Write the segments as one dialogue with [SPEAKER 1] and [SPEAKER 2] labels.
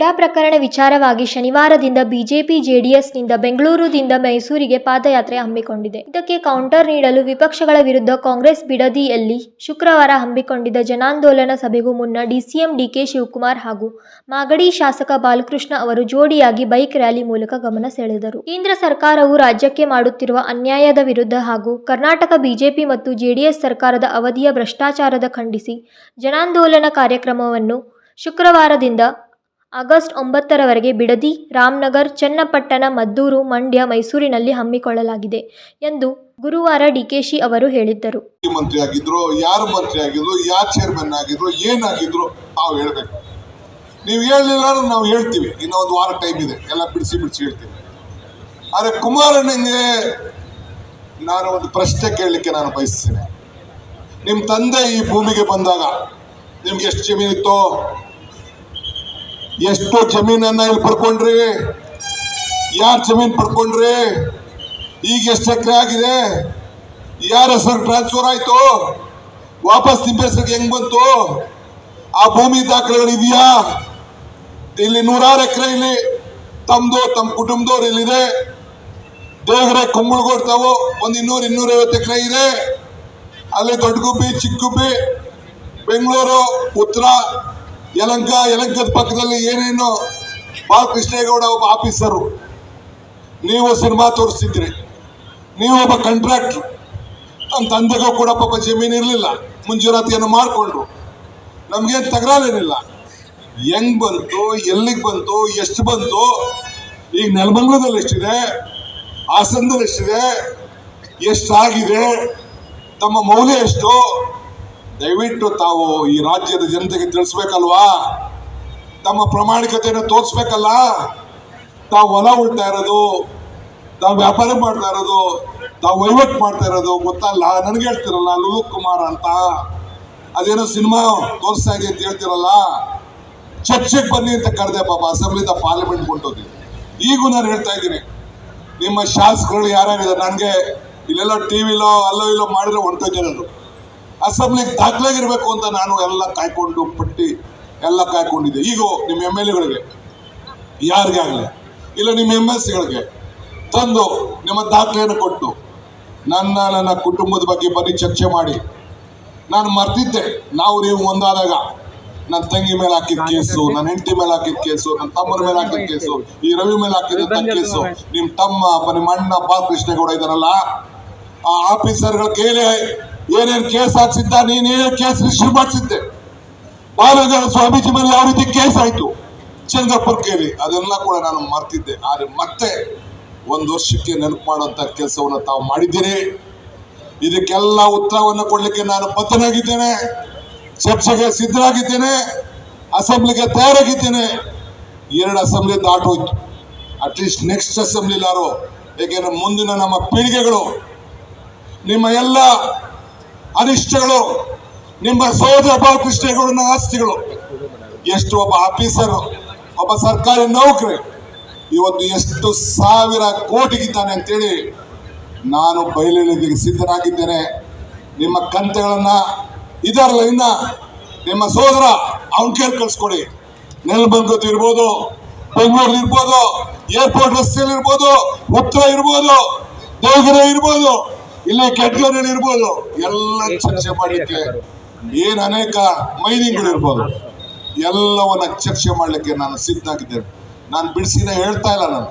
[SPEAKER 1] HUDA ಪ್ರಕರಣ ವಿಚಾರವಾಗಿ ಶನಿವಾರದಿಂದ ಬಿಜೆಪಿ ಜೆಡಿಎಸ್ನಿಂದ ಬೆಂಗಳೂರಿನಿಂದ ಮೈಸೂರಿಗೆ ಪಾದಯಾತ್ರೆ ಹಮ್ಮಿಕೊಂಡಿದೆ. ಇದಕ್ಕೆ ಕೌಂಟರ್ ನೀಡಲು ವಿಪಕ್ಷಗಳ ವಿರುದ್ಧ ಕಾಂಗ್ರೆಸ್ ಬಿಡದಿಯಲ್ಲಿ ಶುಕ್ರವಾರ ಹಮ್ಮಿಕೊಂಡಿದ್ದ ಜನಾಂದೋಲನ ಸಭೆಗೂ ಮುನ್ನ ಡಿಸಿಎಂ ಡಿಕೆ ಶಿವಕುಮಾರ್ ಹಾಗೂ ಮಾಗಡಿ ಶಾಸಕ ಬಾಲಕೃಷ್ಣ ಅವರು ಜೋಡಿಯಾಗಿ ಬೈಕ್ ರ್ಯಾಲಿ ಮೂಲಕ ಗಮನ ಸೆಳೆದರು. ಕೇಂದ್ರ ಸರ್ಕಾರವು ರಾಜ್ಯಕ್ಕೆ ಮಾಡುತ್ತಿರುವ ಅನ್ಯಾಯದ ವಿರುದ್ಧ ಹಾಗೂ ಕರ್ನಾಟಕ ಬಿಜೆಪಿ ಮತ್ತು ಜೆಡಿಎಸ್ ಸರ್ಕಾರದ ಅವಧಿಯ ಭ್ರಷ್ಟಾಚಾರದ ಖಂಡಿಸಿ ಜನಾಂದೋಲನ ಕಾರ್ಯಕ್ರಮವನ್ನು ಶುಕ್ರವಾರದಿಂದ ಆಗಸ್ಟ್ 9ರವರೆಗೆ ಬಿಡದಿ, ರಾಮನಗರ, ಚನ್ನಪಟ್ಟಣ, ಮದ್ದೂರು, ಮಂಡ್ಯ, ಮೈಸೂರಿನಲ್ಲಿ ಹಮ್ಮಿಕೊಳ್ಳಲಾಗಿದೆ ಎಂದು ಗುರುವಾರ ಡಿಕೆಶಿ ಅವರು ಹೇಳಿದ್ದರು.
[SPEAKER 2] ಮಂತ್ರಿ ಆಗಿದ್ರು, ಯಾರು ಮಂತ್ರಿ ಆಗಿದ್ರು, ಯಾರು ಚೇರ್ಮನ್ ಆಗಿದ್ರು, ಏನಾಗಿದ್ರು ನಾವು ಹೇಳ್ಬೇಕು. ನೀವು ಹೇಳಲಿಲ್ಲ ಅಂದ್ರೆ ನಾವು ಹೇಳ್ತೀವಿ. ಇನ್ನೂ ಒಂದು ವಾರ ಟೈಮ್ ಇದೆ, ಎಲ್ಲ ಬಿಡಿಸಿ ಹೇಳ್ತೀವಿ. ಆದರೆ ಕುಮಾರಣ್ಣಂಗೆ ನಾನು ಒಂದು ಪ್ರಶ್ನೆ ಕೇಳಲಿಕ್ಕೆ ನಾನು ಬಯಸ್ತೇನೆ. ನಿಮ್ಮ ತಂದೆ ಈ ಭೂಮಿಗೆ ಬಂದಾಗ ನಿಮ್ಗೆ ಎಷ್ಟು ಜಮೀನಿತ್ತು? ಎಷ್ಟು ಜಮೀನನ್ನ ಇಲ್ಲಿ ಪಡ್ಕೊಂಡ್ರಿ? ಯಾರು ಜಮೀನು ಪಡ್ಕೊಂಡ್ರಿ? ಈಗ ಎಷ್ಟು ಎಕರೆ ಆಗಿದೆ? ಯಾರ ಹೆಸರು ಟ್ರಾನ್ಸ್ಫರ್ ಆಯ್ತು? ವಾಪಸ್ ನಿಮ್ಮ ಹೆಸರಿಗೆ ಹೆಂಗ್ ಬಂತು? ಆ ಭೂಮಿ ದಾಖಲೆಗಳು ಇದೆಯಾ? ಇಲ್ಲಿ 100 ಎಕರೆ ಇಲ್ಲಿ ತಮ್ಮದು, ತಮ್ಮ ಕುಟುಂಬದವ್ರು ಇಲ್ಲಿದೆ. ದೇವರೆ ಕುಂಬಳಗೊಡ್ತಾವು ಒಂದು 200-250 ಎಕರೆ ಇದೆ. ಅಲ್ಲಿ ದೊಡ್ಡ ಗುಬ್ಬಿ, ಚಿಕ್ಕ ಗುಬ್ಬಿ, ಬೆಂಗಳೂರು, ಉತ್ತರ, ಯಲಂಕದ ಪಕ್ಕದಲ್ಲಿ ಏನೇನು ಬಾಲಕೃಷ್ಣೇಗೌಡ ಒಬ್ಬ ಆಫೀಸರು. ನೀವು ಸಿನಿಮಾ ತೋರಿಸ್ತಿದ್ರಿ, ನೀವು ಒಬ್ಬ ಕಾಂಟ್ರಾಕ್ಟ್ರು. ನಮ್ಮ ತಂದೆಗೂ ಕೂಡ ಪಾಪ ಜಮೀನು ಇರಲಿಲ್ಲ, ಮುಂಜೂರಾತಿಯನ್ನು ಮಾಡಿಕೊಂಡ್ರು. ನಮಗೇನು ತಗರಾಲೇನಿಲ್ಲ. ಹೆಂಗ್ ಬಂತು, ಎಲ್ಲಿಗೆ ಬಂತು, ಎಷ್ಟು ಬಂತು? ಈಗ ನೆಲಮಂಗಲದಲ್ಲಿ ಎಷ್ಟಿದೆ, ಹಾಸನದಲ್ಲಿ ಎಷ್ಟಿದೆ, ಎಷ್ಟಾಗಿದೆ, ತಮ್ಮ ಮೌಲ್ಯ ಎಷ್ಟು? ದಯವಿಟ್ಟು ತಾವು ಈ ರಾಜ್ಯದ ಜನತೆಗೆ ತಿಳಿಸ್ಬೇಕಲ್ವಾ? ತಮ್ಮ ಪ್ರಾಮಾಣಿಕತೆಯನ್ನು ತೋರಿಸ್ಬೇಕಲ್ಲ. ತಾವು ಹೊಲ ಉಳ್ತಾ ಇರೋದು, ತಾವು ವ್ಯಾಪಾರ ಮಾಡ್ತಾ ಇರೋದು, ತಾವು ವಹಿವಾಟು ಮಾಡ್ತಾ ಇರೋದು ಗೊತ್ತಲ್ಲ. ನನಗೆ ಹೇಳ್ತಿರಲ್ಲ ಲುಲು ಕುಮಾರ್ ಅಂತ, ಅದೇನೋ ಸಿನಿಮಾ ತೋರಿಸ್ತಾ ಇದೆ ಅಂತ ಹೇಳ್ತಿರಲ್ಲ. ಚರ್ಚೆಗೆ ಬನ್ನಿ ಅಂತ ಕರೆದೆ ಪಾಪ, ಅಸೆಂಬ್ಲಿಂದ ಪಾರ್ಲಿಮೆಂಟ್ ಕೊಂಡೋಗಿ. ಈಗೂ ನಾನು ಹೇಳ್ತಾ ಇದ್ದೀನಿ, ನಿಮ್ಮ ಶಾಸಕರು ಯಾರ್ಯಾರಿದ್ದಾರೆ ನನಗೆ ಇಲ್ಲೆಲ್ಲ ಟಿವಿಲೋ ಅಲ್ಲೋ ಇಲ್ಲೋ ಮಾಡಿದ್ರೆ ಹೊಂಟೋಗಿರೋದು. ಅಸೆಂಬ್ಲಿಗೆ ದಾಖಲಾಗಿರ್ಬೇಕು ಅಂತ ನಾನು ಎಲ್ಲ ಕಾಯ್ಕೊಂಡು ಪಟ್ಟಿ ಎಲ್ಲ ಕಾಯ್ಕೊಂಡಿದ್ದೆ. ಈಗ ನಿಮ್ಮ MLAಗಳಿಗೆ ಯಾರಿಗೆ ಆಗಲಿ, ಇಲ್ಲ ನಿಮ್ಮ MSಗಳಿಗೆ ತಂದು ನಿಮ್ಮ ದಾಖಲೆಯನ್ನು ಕೊಟ್ಟು ನನ್ನ ಕುಟುಂಬದ ಬಗ್ಗೆ ಬರೀ ಚರ್ಚೆ ಮಾಡಿ. ನಾನು ಮರ್ತಿದ್ದೆ, ನೀವು ಒಂದಾದಾಗ ನನ್ನ ತಂಗಿ ಮೇಲೆ ಹಾಕಿದ ಕೇಸು, ನನ್ನ ಹೆಂಡತಿ ಮೇಲೆ ಹಾಕಿದ ಕೇಸು, ನನ್ನ ತಮ್ಮನ ಮೇಲೆ ಹಾಕಿದ ಕೇಸು, ಈ ರವಿ ಮೇಲೆ ಹಾಕಿದಂಥ ಕೇಸು, ನಿಮ್ಮ ತಮ್ಮ ನಿಮ್ಮ ಅಣ್ಣ ಬಾಲಕೃಷ್ಣೇಗೌಡ ಇದ್ದಾರಲ್ಲ, ಆ ಆಫೀಸರ್ಗಳ ಕೈಲಿ ಏನೇನು ಕೇಸ್ ಹಾಕ್ಸಿದ್ದ, ನೀನೇನು ಕೇಸ್ ರಿಜಿಸ್ಟರ್ ಮಾಡಿಸಿದ್ದೆ. ಬಾಲಗಂಗಾಧರ ಸ್ವಾಮೀಜಿ ಮೇಲೆ ಯಾವ ರೀತಿ ಕೇಸ್ ಆಯ್ತು ಚಂದ್ರಪ್ಪನ ಕೇಳಿ, ಅದೆಲ್ಲ ಕೂಡ ನಾನು ಮರ್ತಿದ್ದೆ. ಆದರೆ ಮತ್ತೆ 1 ವರ್ಷಕ್ಕೆ ನೆನಪು ಮಾಡುವಂಥ ಕೆಲಸವನ್ನು ತಾವು ಮಾಡಿದ್ದೀರಿ. ಇದಕ್ಕೆಲ್ಲ ಉತ್ತರವನ್ನು ಕೊಡಲಿಕ್ಕೆ ನಾನು ಬದ್ಧನಾಗಿದ್ದೇನೆ, ಚರ್ಚೆಗೆ ಸಿದ್ಧರಾಗಿದ್ದೇನೆ, ಅಸೆಂಬ್ಲಿಗೆ ತಯಾರಾಗಿದ್ದೇನೆ. 2 ಅಸೆಂಬ್ಲಿ ದಾಟೋಯ್ತು. ಅಟ್ಲೀಸ್ಟ್ ನೆಕ್ಸ್ಟ್ ಅಸೆಂಬ್ಲಿಲಾರು, ಏಕೆಂದರೆ ಮುಂದಿನ ನಮ್ಮ ಪೀಳಿಗೆಗಳು ನಿಮ್ಮ ಎಲ್ಲ ಅನಿಷ್ಟಗಳು, ನಿಮ್ಮ ಸಹೋದರ ಬಾಲಕೃಷ್ಣೇಗೌಡನ ಆಸ್ತಿಗಳು, ಎಷ್ಟು ಒಬ್ಬ ಆಫೀಸರು, ಒಬ್ಬ ಸರ್ಕಾರಿ ನೌಕರಿ ಇವತ್ತು ಎಷ್ಟು ಸಾವಿರ ಕೋಟಿಗಿದ್ದಾನೆ ಅಂತೇಳಿ ನಾನು ಬಯಲಿಗೆ ಸಿದ್ಧನಾಗಿದ್ದೇನೆ. ನಿಮ್ಮ ಕಂತೆಗಳನ್ನು ಇದರಲ್ಲ, ಇನ್ನ ನಿಮ್ಮ ಸೋದರ ಅವನ ಕೇಳಿ ಕಳಿಸ್ಕೊಡಿ. ನೆಲಮಂಗಲದ್ದು ಇರ್ಬೋದು, ಬೆಂಗಳೂರು ಇರ್ಬೋದು, ಏರ್ಪೋರ್ಟ್ ರಸ್ತೆಯಲ್ಲಿ ಇರ್ಬೋದು, ಉತ್ತರ ಇರ್ಬೋದು, ದೇವಗಿರಿ ಇರ್ಬೋದು, ಇಲ್ಲಿ ಕೆಟ್ಟಗೇರಿ ಇರ್ಬೋದು, ಎಲ್ಲ ಚರ್ಚೆ ಮಾಡಲಿಕ್ಕೆ ಏನು ಅನೇಕ ಮೈನಿಂಗ್ಗಳು ಇರ್ಬೋದು, ಎಲ್ಲವನ್ನ ಚರ್ಚೆ ಮಾಡಲಿಕ್ಕೆ ನಾನು ಸಿದ್ಧನಾಗಿದ್ದೇನೆ. ನಾನು ಬಿಡಿಸಿನ ಹೇಳ್ತಾ ಇಲ್ಲ. ನಾನು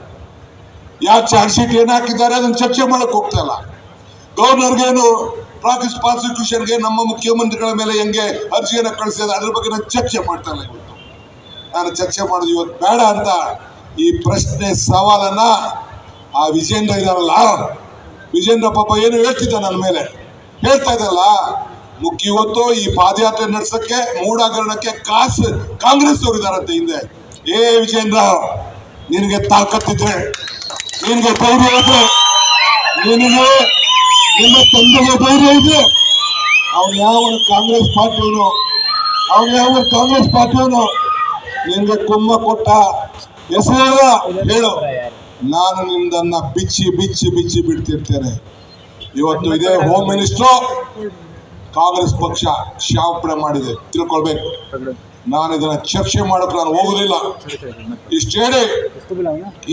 [SPEAKER 2] ಯಾವ ಚಾರ್ಜ್ ಶೀಟ್ ಏನು ಹಾಕಿದ್ದಾರೆ ಅದನ್ನು ಚರ್ಚೆ ಮಾಡಕ್ಕೆ ಹೋಗ್ತಾ ಇಲ್ಲ. ಗವರ್ನರ್ಗೇನು ಪ್ರಾಸಿಕ್ಯೂಷನ್ಗೆ ನಮ್ಮ ಮುಖ್ಯಮಂತ್ರಿಗಳ ಮೇಲೆ ಹೆಂಗೆ ಅರ್ಜಿಯನ್ನು ಕಳಿಸಿದೆ ಅದ್ರ ಬಗ್ಗೆ ನಾನು ಚರ್ಚೆ ಮಾಡ್ತಾ ಇಲ್ಲ. ಇವತ್ತು ನಾನು ಚರ್ಚೆ ಮಾಡೋದು ಇವತ್ತು ಬೇಡ ಅಂತ ಈ ಪ್ರಶ್ನೆ ಸವಾಲನ್ನ ಆ ವಿಜೇಂದ್ರ ಇದಾರಲ್ಲ, ವಿಜೇಂದ್ರ ಪಾಪ ಏನು ಹೇಳ್ತಿದ್ದ ನನ್ನ ಮೇಲೆ ಹೇಳ್ತಾ ಇದ್ದಲ್ಲ. ಇವತ್ತು ಈ ಪಾದಯಾತ್ರೆ ನಡೆಸಕ್ಕೆ ಮೂಡಾಗರಣಕ್ಕೆ ಕಾಂಗ್ರೆಸ್ ಅವರು ಇದಾರಂತೆ ಹಿಂದೆ. ವಿಜೇಂದ್ರ, ನಿನಗೆ ತಾಕತ್ತಿದ್ರೆ, ನಿನಗೆ ಧೈರ್ಯ ಇದ್ರೆ, ನಿನಗೆ ನಿಮ್ಮ ತಂದೆಗೆ ಧೈರ್ಯ ಇದ್ರೆ, ಅವ್ನು ಯಾವ ಕಾಂಗ್ರೆಸ್ ಪಾರ್ಟಿಯವನು ನಿನಗೆ ಕುಮ್ಮ ಕೊಟ್ಟ ಹೆಸರು ಹೇಳು, ನಾನು ನಿಮ್ದನ್ನ ಬಿಚ್ಚಿ ಬಿಡ್ತಿರ್ತೇನೆ. ಇವತ್ತು ಇದೇ ಹೋಮ್ ಮಿನಿಸ್ಟ್ರು ಕಾಂಗ್ರೆಸ್ ಪಕ್ಷ ಕ್ಷಮಾಪಣೆ ಮಾಡಿದೆ, ತಿಳ್ಕೊಳ್ಬೇಕು. ನಾನು ಇದನ್ನ ಚರ್ಚೆ ಮಾಡೋಕೆ ನಾನು ಹೋಗುದಿಲ್ಲ. ಇಷ್ಟೇ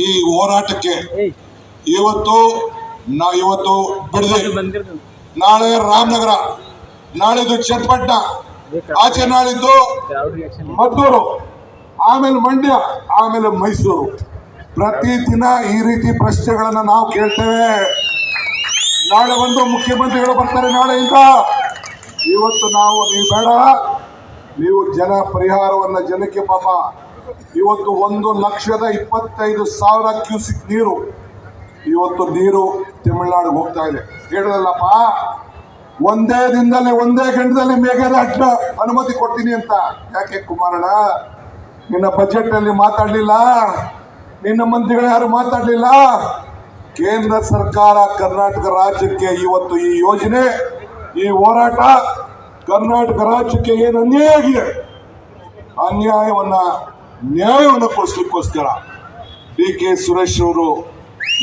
[SPEAKER 2] ಈ ಹೋರಾಟಕ್ಕೆ ಇವತ್ತು ಬಿಡದೆ, ನಾಳೆ ರಾಮನಗರ, ನಾಳಿದ್ದು ಚನ್ನಪಟ್ಟಣ, ಆಚೆ ನಾಳಿದ್ದು ಮದ್ದೂರು, ಆಮೇಲೆ ಮಂಡ್ಯ, ಆಮೇಲೆ ಮೈಸೂರು. ಪ್ರತಿದಿನ ಈ ರೀತಿ ಪ್ರಶ್ನೆಗಳನ್ನ ನಾವು ಕೇಳ್ತೇವೆ. ನಾಳೆ ಒಂದು ಮುಖ್ಯಮಂತ್ರಿಗಳು ಬರ್ತಾರೆ ನಾಳೆಯಿಂದ. ಇವತ್ತು ನೀವು ಬೇಡ, ನೀವು ಜನ ಪರಿಹಾರವನ್ನ ಜನಕ್ಕೆ ಪಾಪ ಇವತ್ತು 1,25,000 ಕ್ಯೂಸಿಕ್ ನೀರು ಇವತ್ತು ತಮಿಳುನಾಡಿಗೆ ಹೋಗ್ತಾ ಇದೆ. ಹೇಳಿದಲ್ಲಪ್ಪ, ಒಂದೇ ದಿನದಲ್ಲಿ ಒಂದೇ ಗಂಟೆದಲ್ಲಿ ಮೇಘದಾಟ ಅನುಮತಿ ಕೊಡ್ತೀನಿ ಅಂತ. ಯಾಕೆ ಕುಮಾರಣ್ಣ ನಿನ್ನ ಬಜೆಟ್ ಅಲ್ಲಿ ಮಾತಾಡಲಿಲ್ಲ? ನಿನ್ನ ಮಂತ್ರಿಗಳು ಯಾರು ಮಾತಾಡಲಿಲ್ಲ? ಕೇಂದ್ರ ಸರ್ಕಾರ ಕರ್ನಾಟಕ ರಾಜ್ಯಕ್ಕೆ ಇವತ್ತು ಈ ಯೋಜನೆ, ಈ ಹೋರಾಟ ಕರ್ನಾಟಕ ರಾಜ್ಯಕ್ಕೆ ಏನು ಅನ್ಯಾಯ ಆಗಿದೆ, ನ್ಯಾಯವನ್ನು ಕೊಡಿಸ್ಲಿಕ್ಕೋಸ್ಕರ DK ಸುರೇಶ್ ಅವರು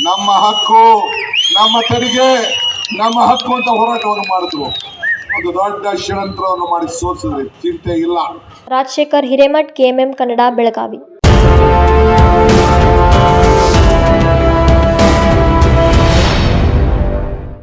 [SPEAKER 2] ನಮ್ಮ ಹಕ್ಕು, ನಮ್ಮ ತೆರಿಗೆ, ನಮ್ಮ ಹಕ್ಕು ಅಂತ ಹೋರಾಟವನ್ನು ಮಾಡಿದ್ರು. ಒಂದು ದೊಡ್ಡ ಷಡ್ಯಂತ್ರವನ್ನು ಮಾಡಿ ಸೋಲಿಸಿದ್ರೆ ಚಿಂತೆ ಇಲ್ಲ.
[SPEAKER 1] ರಾಜಶೇಖರ್ ಹಿರೇಮಠ್, KMM ಕನ್ನಡ, ಬೆಳಗಾವಿ.